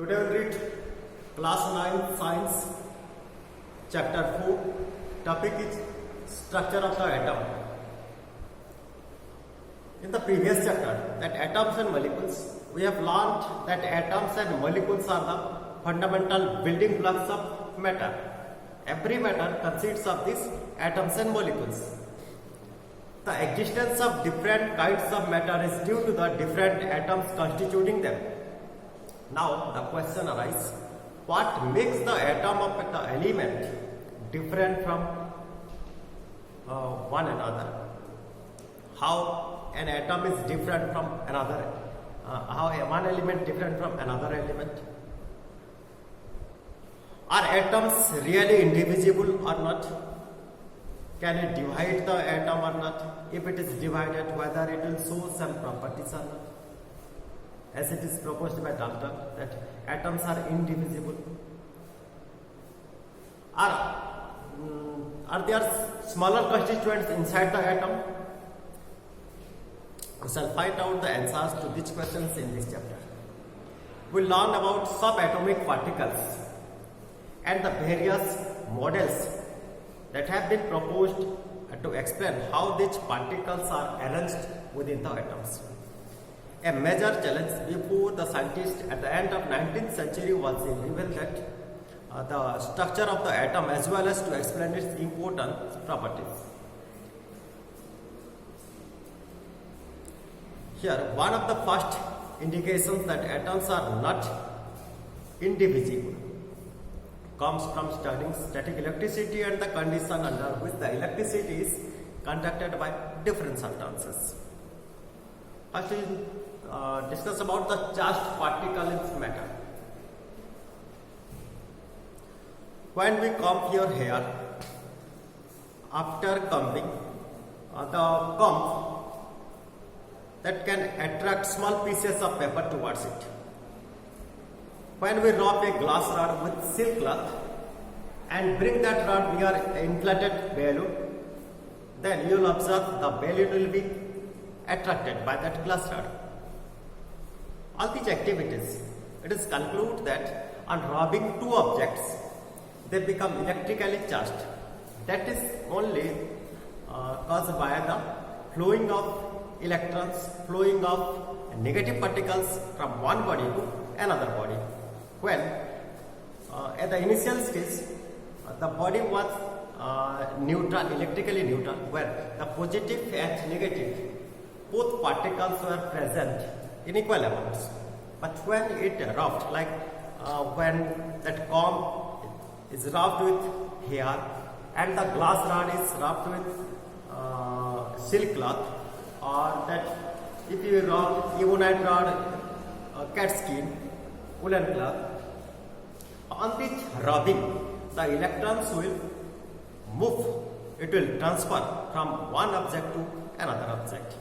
Today we will read class 9 science chapter 4. Topic is structure of the atom. In the previous chapter, that atoms and molecules, we have learned that atoms and molecules are the fundamental building blocks of matter. Every matter consists of these atoms and molecules. The existence of different kinds of matter is due to the different atoms constituting them. Now the question arises, what makes the atom of the element different from one another? How an atom is different from another? How one element different from another element? Are atoms really indivisible or not? Can it divide the atom or not? If it is divided, whether it will show some properties or not? As it is proposed by Dalton, that atoms are indivisible. Are there smaller constituents inside the atom? We shall find out the answers to these questions in this chapter. We will learn about subatomic particles and the various models that have been proposed to explain how these particles are arranged within the atoms. A major challenge before the scientists at the end of 19th century was to reveal that the structure of the atom as well as to explain its important properties. Here, one of the first indications that atoms are not indivisible comes from studying static electricity and the condition under which the electricity is conducted by different substances. First, we discuss about the charged particle in matter. When we comb your hair, after combing, the comb that can attract small pieces of paper towards it. When we rub a glass rod with silk cloth and bring that rod near an inflated balloon, then you will observe the balloon will be attracted by that glass rod. All these activities, it is concluded that on rubbing two objects, they become electrically charged. That is only caused by the flowing of electrons, flowing of negative particles from one body to another body. When at the initial stage, the body was neutral, electrically neutral, where the positive and negative, both particles were present in equal amounts. But when it rubbed, like when that comb is rubbed with hair and the glass rod is rubbed with silk cloth, or that if you rub ebonite rod, cat skin, woolen cloth, on this rubbing, the electrons will move, it will transfer from one object to another object.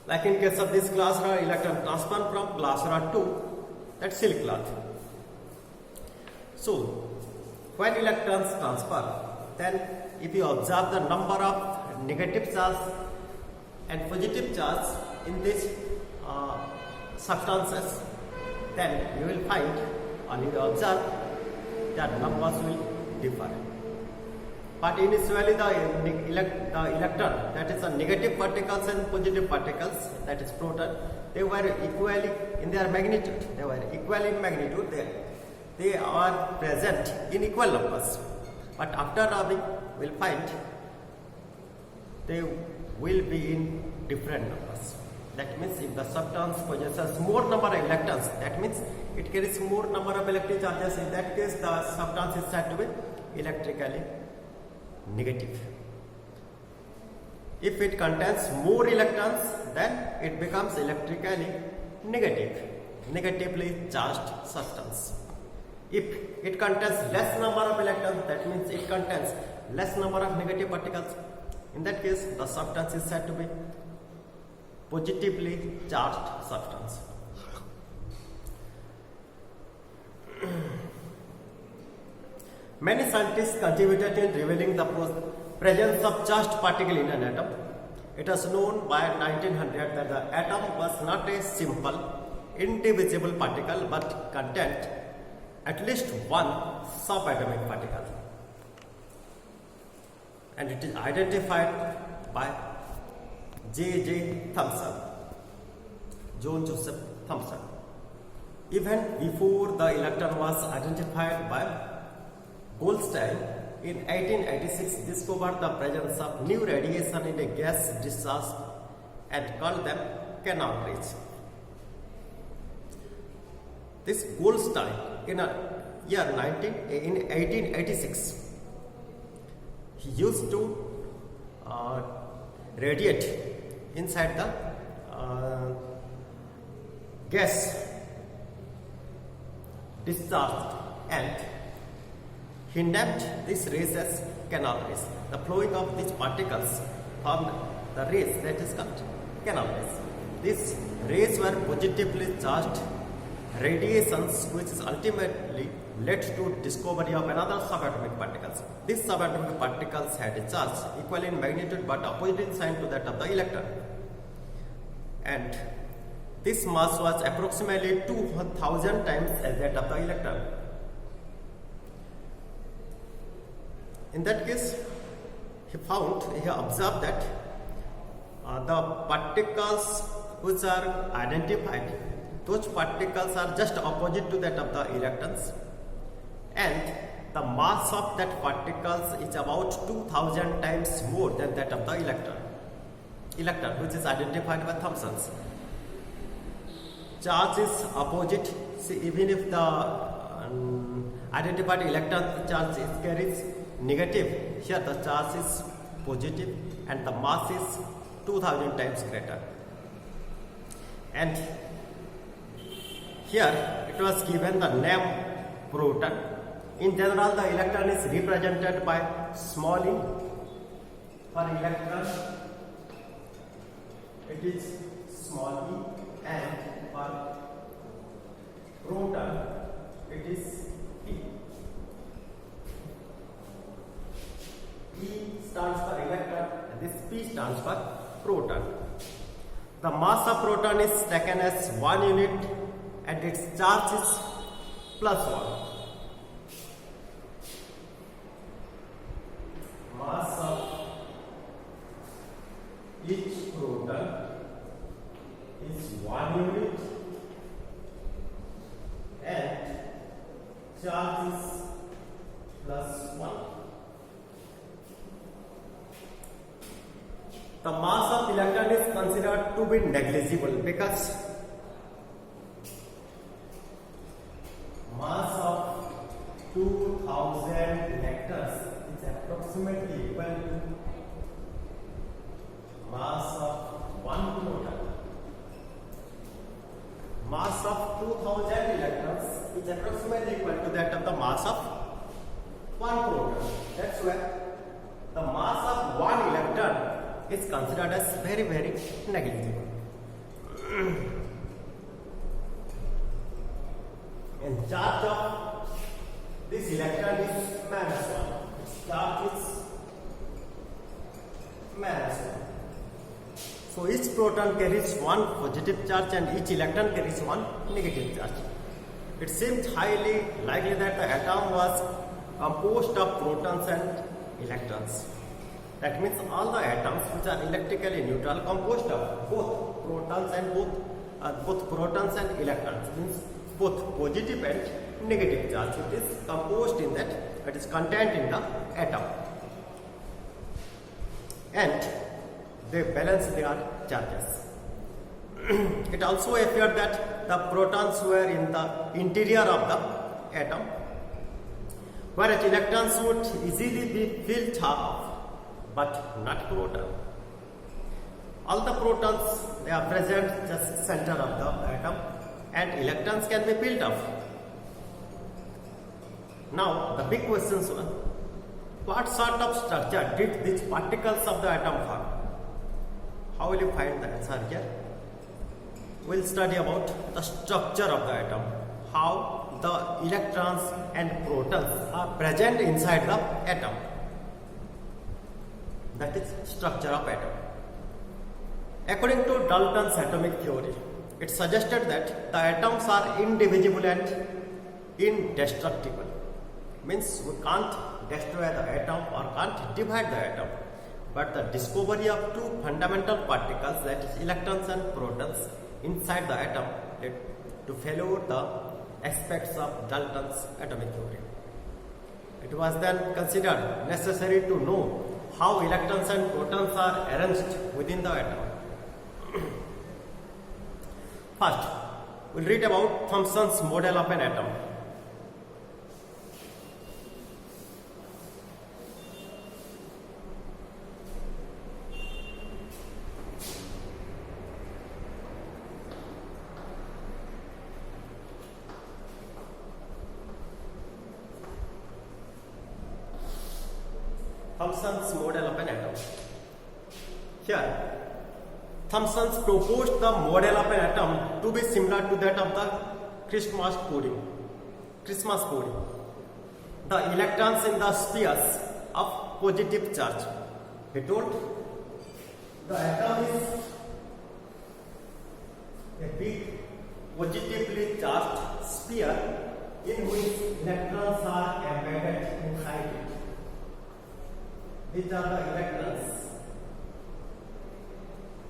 Like in case of this glass rod, electron transfer from glass rod to that silk cloth. So, when electrons transfer, then if you observe the number of negative charge and positive charge in these substances, then you will find, or you will observe, that numbers will differ. But initially the electron, that is the negative particles and positive particles, that is proton, they were equally in their magnitude. They were equal in magnitude. They are present in equal numbers. But after rubbing, we will find they will be in different numbers. That means if the substance possesses more number of electrons, that means it carries more number of electric charges. In that case, the substance is said to be electrically negative. If it contains more electrons, then it becomes electrically negative, negatively charged substance. If it contains less number of electrons, that means it contains less number of negative particles. In that case, the substance is said to be positively charged substance. Many scientists contributed in revealing the presence of charged particle in an atom. It was known by 1900 that the atom was not a simple indivisible particle but contain at least one subatomic particle, and it is identified by J.J. Thomson, John Joseph Thomson. Even before the electron was identified by Goldstein in 1886, discovered the presence of new radiation in a gas discharge and called them canal rays. This Goldstein in 1886, he used to radiate inside the gas discharged, and he named these rays as canal rays. The flowing of these particles formed the rays that is called canal rays. These rays were positively charged radiations, which is ultimately led to discovery of another subatomic particles. These subatomic particles had a charge equal in magnitude but opposite in sign to that of the electron, and this mass was approximately 2000 times as that of the electron. In that case, he observed that the particles which are identified, those particles are just opposite to that of the electrons, and the mass of that particles is about 2000 times more than that of the electron, which is identified by Thomson's. Charge is opposite. See, even if the identified electron charge carries negative, here the charge is positive and the mass is 2000 times greater. And here it was given the name proton. In general, the electron is represented by small e. For electron, it is small e, and for proton, it is P. E stands for electron and this P stands for proton. The mass of proton is taken as 1 unit and its charge is +1. Mass of each proton is 1 unit and charge is +1. The mass of electron is considered to be negligible because mass of 2000 electrons is approximately equal to mass of 1 proton. Mass of 2000 electrons is approximately equal to that of the mass of 1 proton. That's why the mass of 1 electron is considered as very, very negligible. And charge of this electron is -1. Its charge is -1. So each proton carries one positive charge and each electron carries one negative charge. It seems highly likely that the atom was composed of protons and electrons. That means all the atoms which are electrically neutral composed of both protons and electrons, means both positive and negative charge. It is composed in that, it is contained in the atom, and they balance their charges. It also appeared that the protons were in the interior of the atom, whereas electrons would easily be filled up, but not proton. All the protons, they are present just center of the atom, and electrons can be built up. Now the big questions were, what sort of structure did these particles of the atom form? How will you find the answer here? We will study about the structure of the atom, how the electrons and protons are present inside the atom. That is structure of atom. According to Dalton's atomic theory, it suggested that the atoms are indivisible and indestructible. Means we can't destroy the atom or can't divide the atom. But the discovery of two fundamental particles, that is electrons and protons, inside the atom led to failure the aspects of Dalton's atomic theory. It was then considered necessary to know how electrons and protons are arranged within the atom. First, we'll read about Thomson's model of an atom. Thomson's model of an atom. Here, Thomson proposed the model of an atom to be similar to that of the Christmas pudding. The electrons in the spheres of positive charge. He told the atom is a big positively charged sphere in which electrons are embedded inside it. These are the electrons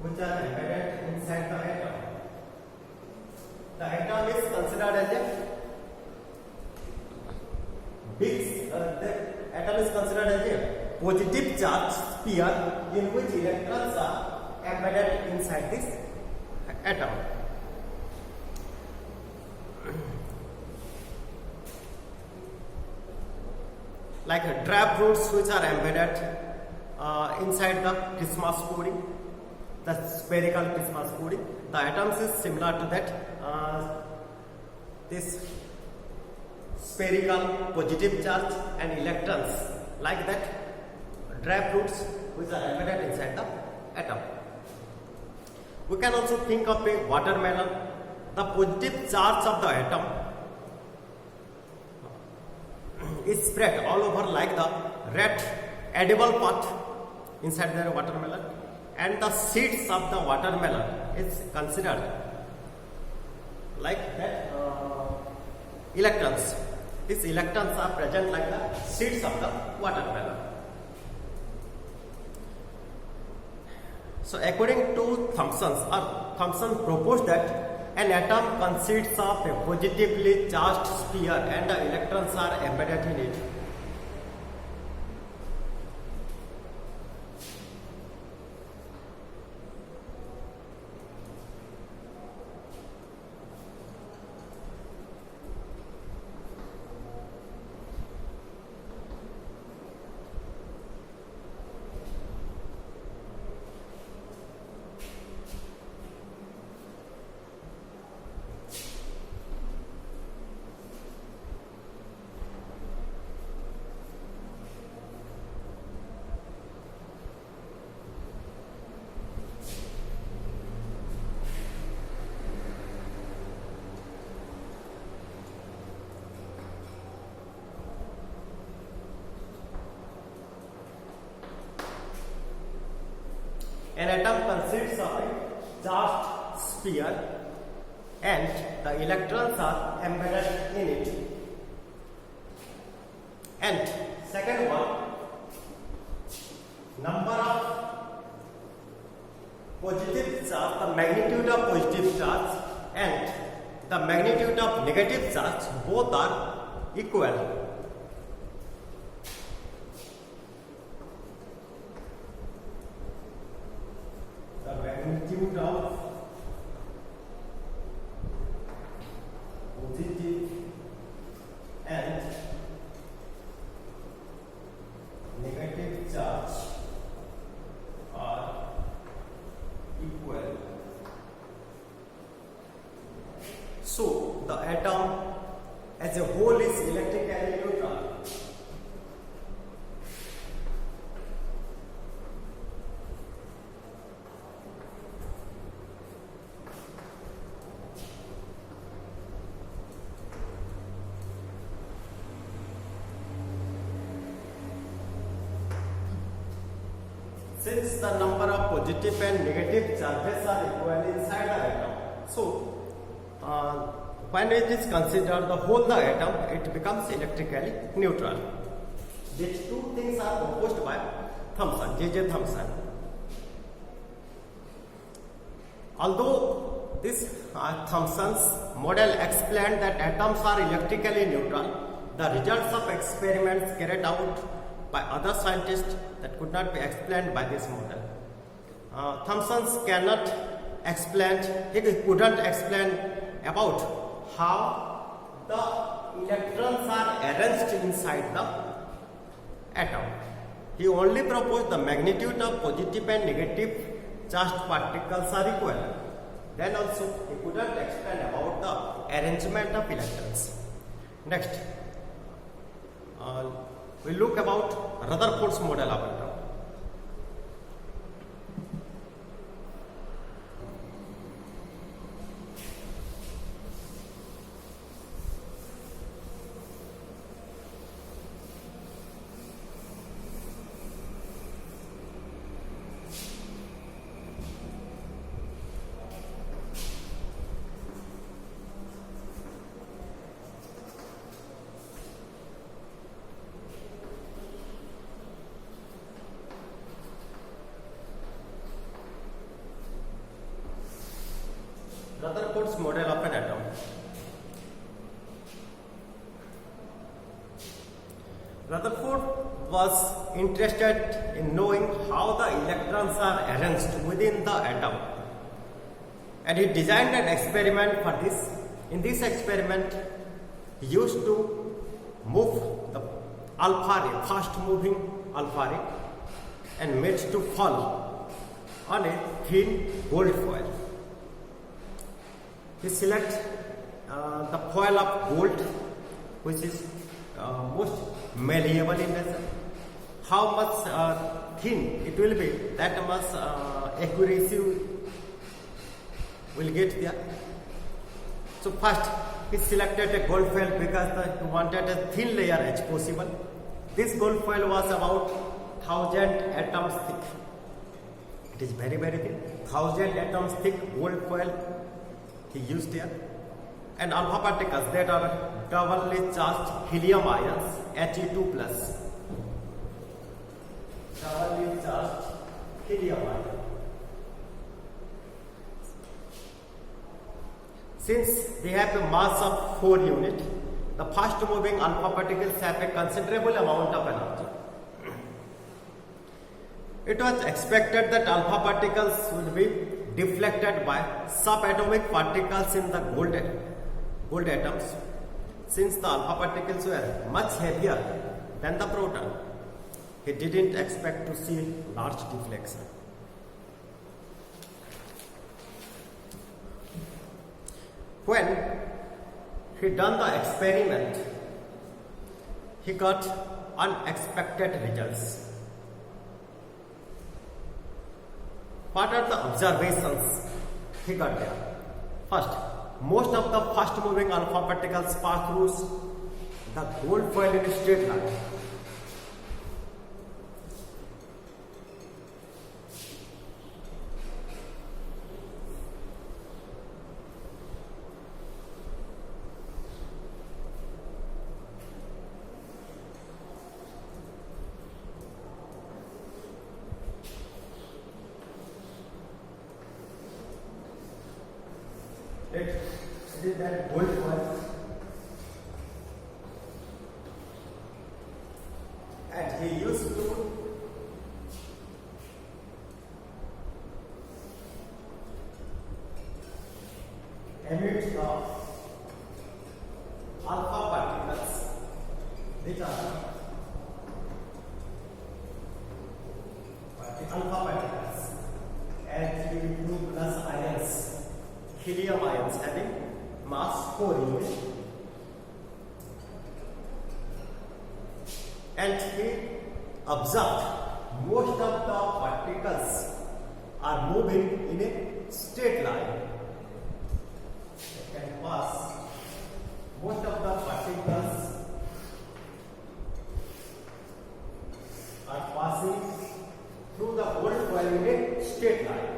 which are embedded inside the atom. The atom is considered as a positive charge sphere in which electrons are embedded inside this atom. Like dry fruits which are embedded inside the Christmas pudding, the spherical Christmas pudding. The atoms is similar to that. This spherical positive charge and electrons, like that dry fruits which are embedded inside the atom. We can also think of a watermelon. The positive charge of the atom is spread all over like the red edible part inside the watermelon, and the seeds of the watermelon is considered like that electrons. These electrons are present like the seeds of the watermelon. So according to Thomson proposed that an atom consists of a positively charged sphere and the electrons are embedded in it. An atom consists of a charged sphere and the electrons are embedded in it. And second one, number of positive charge, the magnitude of positive charge and the magnitude of negative charge, both are equal. Magnitude of positive and negative charge are equal. So the atom as a whole is electrically neutral. Since the number of positive and negative charges are equal inside the atom, So, when it is considered the whole the atom, it becomes electrically neutral. These two things are proposed by Thomson, J.J. Thomson. Although this Thomson's model explained that atoms are electrically neutral, the results of experiments carried out by other scientists that could not be explained by this model. Thomson cannot explain, he couldn't explain about how the electrons are arranged inside the atom. He only proposed the magnitude of positive and negative charged particles are equal. Then also he couldn't explain about the arrangement of electrons. Next, we look about Rutherford's model of atom. Rutherford's model of an atom. Rutherford was interested in knowing how the electrons are arranged within the atom, and he designed an experiment for this. In this experiment, he used to move the alpha ray, fast moving alpha ray, and made to fall on a thin gold foil. He selects the foil of gold, which is most malleable in nature. How much thin it will be, that much accuracy will get there. So first he selected a gold foil because he wanted a thin layer as possible. This gold foil was about 1000 atoms thick. It is very thin. 1000 atoms thick gold foil he used here, and alpha particles that are doubly charged helium ions, He2+. Doubly charged helium ion. Since they have a mass of 4 units, the fast moving alpha particles have a considerable amount of energy. It was expected that alpha particles would be deflected by subatomic particles in the gold atoms. Since the alpha particles were much heavier than the proton, he didn't expect to see large deflection. When he done the experiment, he got unexpected results. What are the observations he got there? First, most of the fast moving alpha particles pass through the gold foil in a straight line. It is that gold foil, and he used to emit the alpha particles, which are alpha particles, He2+ ions, helium ions having mass 4 units, and he observed most of the particles are moving in a straight line. It can pass, most of the particles are passing through the gold foil in a straight line.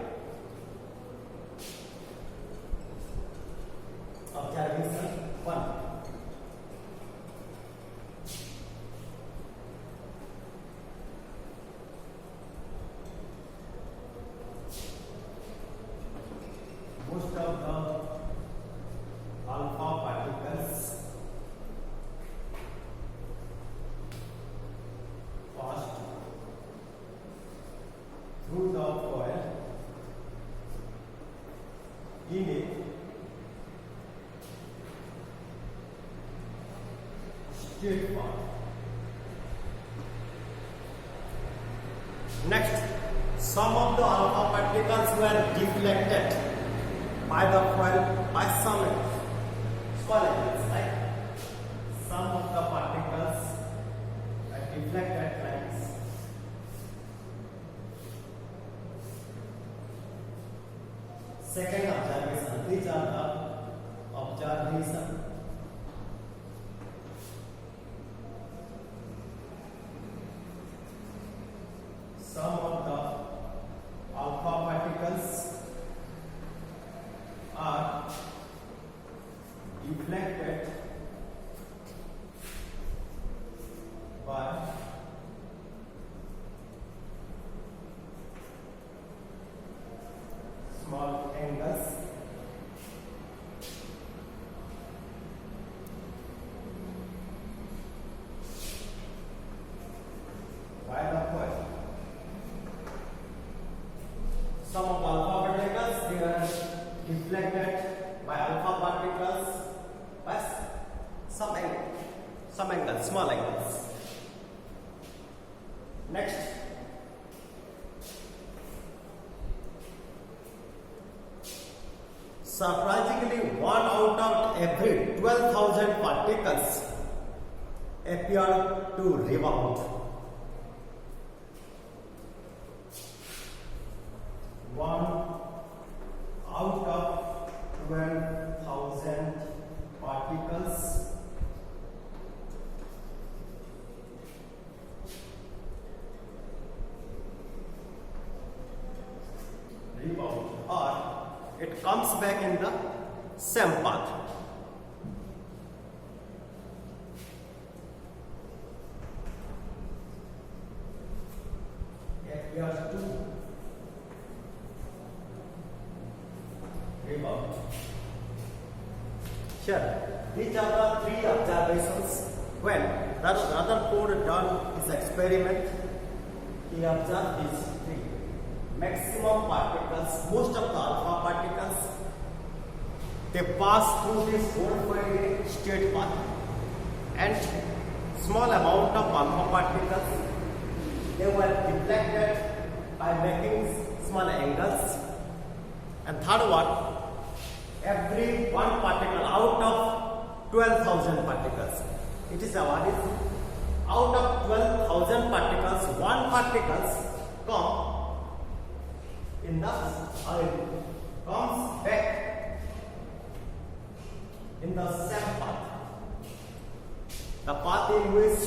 straight path. Next, some of the alpha particles were deflected by the foil by some small angles, right? Some of the particles are deflected like this. Second observation, these are the observation. Some of the alpha particles are deflected by small angles. By the foil. Some of alpha particles they are deflected by alpha particles by some angle, small angles. Next, surprisingly, 1 out of every 12,000 particles appear to rebound. 1 out of 12,000 particles rebound, or it comes back in the same path. Appears to rebound. Sure. These are the three observations. When Rutherford done his experiment, he observed these three. Maximum particles, most of the alpha particles, they pass through this gold-foil straight path, and small amount of alpha particles, they were deflected by making small angles. And third one, every one particle out of 12,000 particles, it is what is out of 12,000 particles, one particles come in the comes back in the same path. The path in which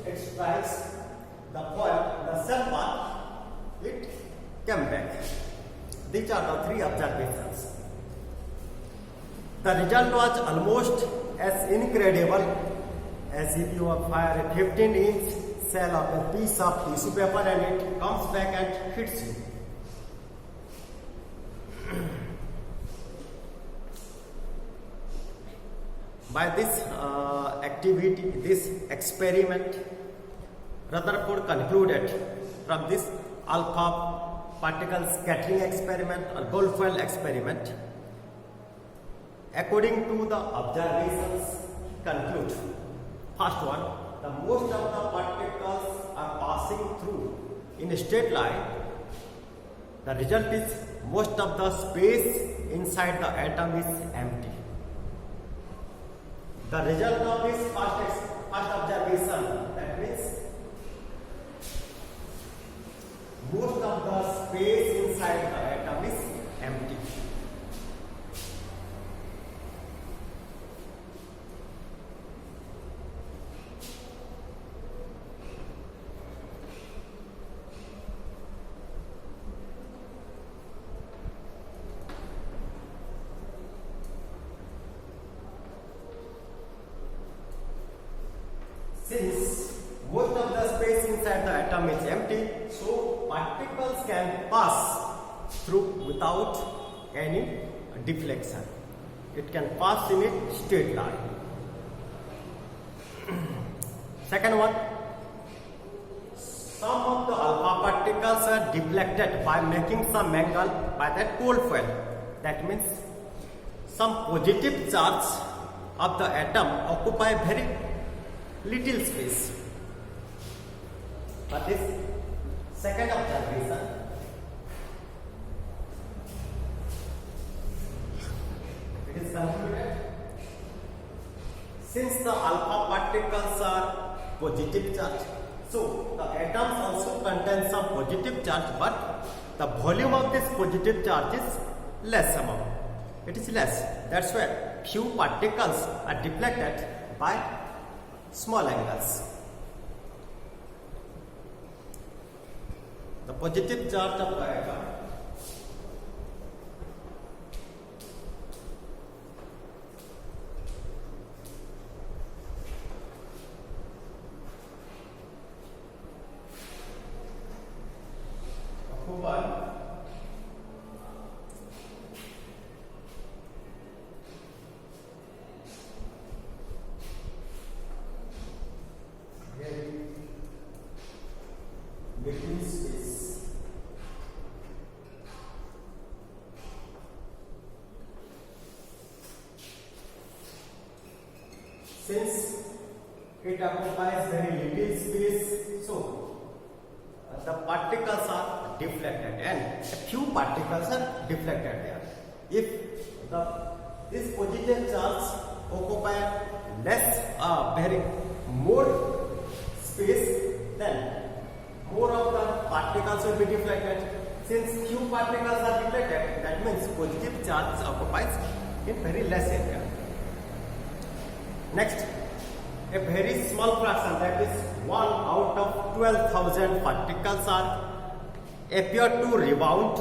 it strikes the foil, the same path, it came back. These are the three observations. The result was almost as incredible as if you fire a 15-inch shell of a piece of tissue paper and it comes back and hits you. By this activity, this experiment, Rutherford concluded from this alpha particle scattering experiment or gold foil experiment, according to the observations, conclude. First one, the most of the particles are passing through in a straight line. The result is most of the space inside the atom is empty. The result of this first observation, that means most of the space inside the atom is empty. Since most of the space inside the atom is empty, so particles can pass through without any deflection. It can pass in a straight line. Second one, some of the alpha particles are deflected by making some angle by that gold foil. That means some positive charge of the atom occupy very little space. But this second observation, it is concluded, since the alpha particles are positive charge, so the atoms also contain some positive charge, but the volume of this positive charge is less amount. It is less. That's why few particles are deflected by small angles. The positive charge of the atom little space. Since it occupies very little space, so the particles are deflected, and a few particles are deflected there. If this positive charge occupy very more space, then more of the particles will be deflected. Since few particles are deflected, that means positive charge occupies in very less area. Next, a very small fraction, that is 1 out of 12,000 particles appear to rebound,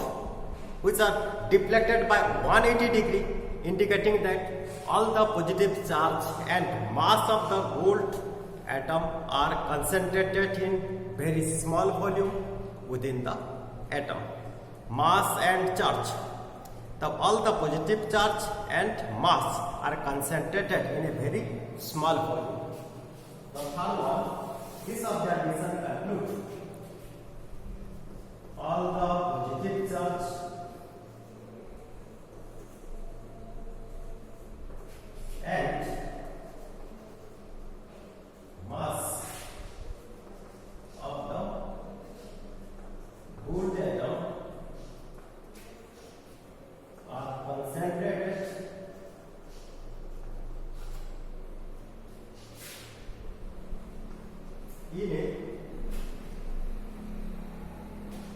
which are deflected by 180 degree, indicating that all the positive charge and mass of the gold atom are concentrated in very small volume within the atom. Mass and charge, all the positive charge and mass are concentrated in a very small volume. The third one, this observation concludes all the positive charge and mass of the gold atom are concentrated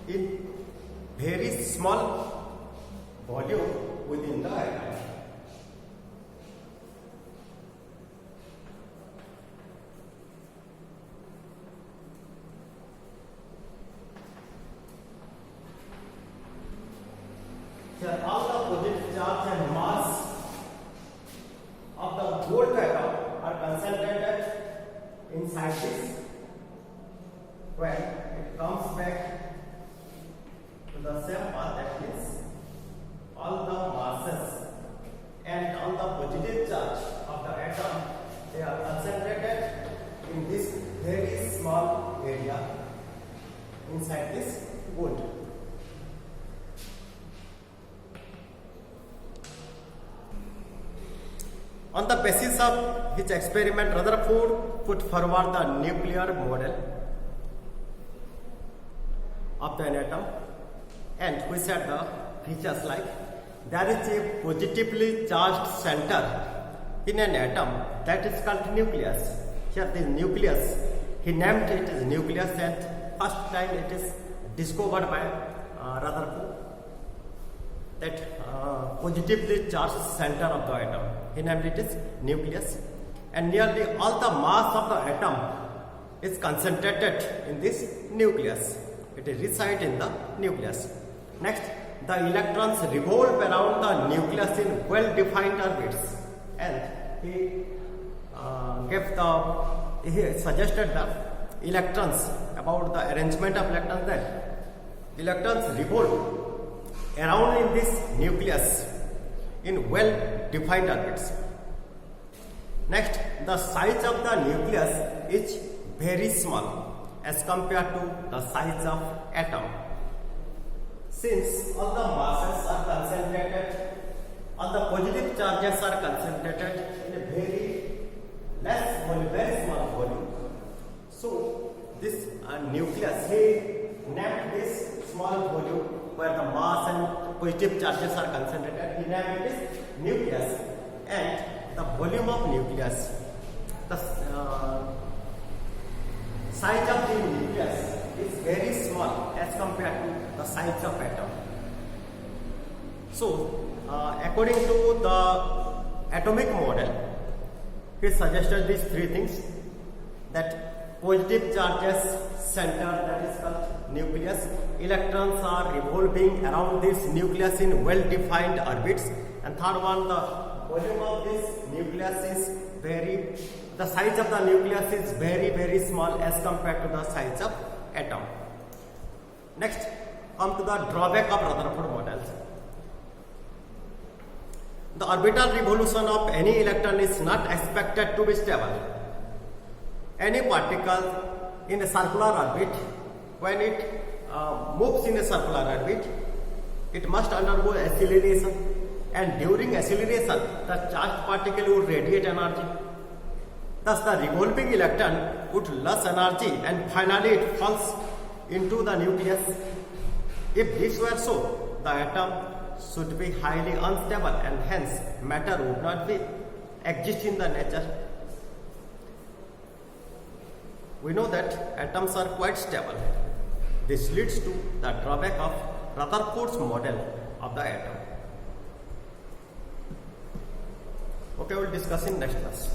in very small volume within the atom. Here all the positive charge and mass of the gold atom are concentrated inside this. When it comes back to the same path, that means all the masses and all the positive charge of the atom, they are concentrated in this very small area inside this gold. On the basis of his experiment, Rutherford put forward the nuclear model of the atom, and we said the features like there is a positively charged center in an atom that is called nucleus. Here the nucleus, he named it as nucleus, and first time it is discovered by Rutherford, that positively charged center of the atom. He named it as nucleus, and nearly all the mass of the atom is concentrated in this nucleus. It resides in the nucleus. Next, the electrons revolve around the nucleus in well-defined orbits, and he suggested the electrons, about the arrangement of electrons, that electrons revolve around in this nucleus in well-defined orbits. Next, the size of the nucleus is very small as compared to the size of atom. Since all the masses are concentrated, all the positive charges are concentrated in a very small volume, So this nucleus, he named this small volume where the mass and positive charges are concentrated. He named it as nucleus, and the volume of nucleus, the size of the nucleus is very small as compared to the size of atom. So, according to the atomic model, he suggested these three things: that positive charges center, that is called nucleus. Electrons are revolving around this nucleus in well-defined orbits. And third one, the volume of this nucleus is the size of the nucleus is very small as compared to the size of atom. Next, come to the drawback of Rutherford models. The orbital revolution of any electron is not expected to be stable. Any particle in a circular orbit, when it moves in a circular orbit, it must undergo acceleration, and during acceleration, the charged particle would radiate energy. Thus, the revolving electron would lose energy, and finally it falls into the nucleus. If this were so, the atom should be highly unstable, and hence matter would not exist in the nature. We know that atoms are quite stable. This leads to the drawback of Rutherford's model of the atom. Okay, we will discuss in next class.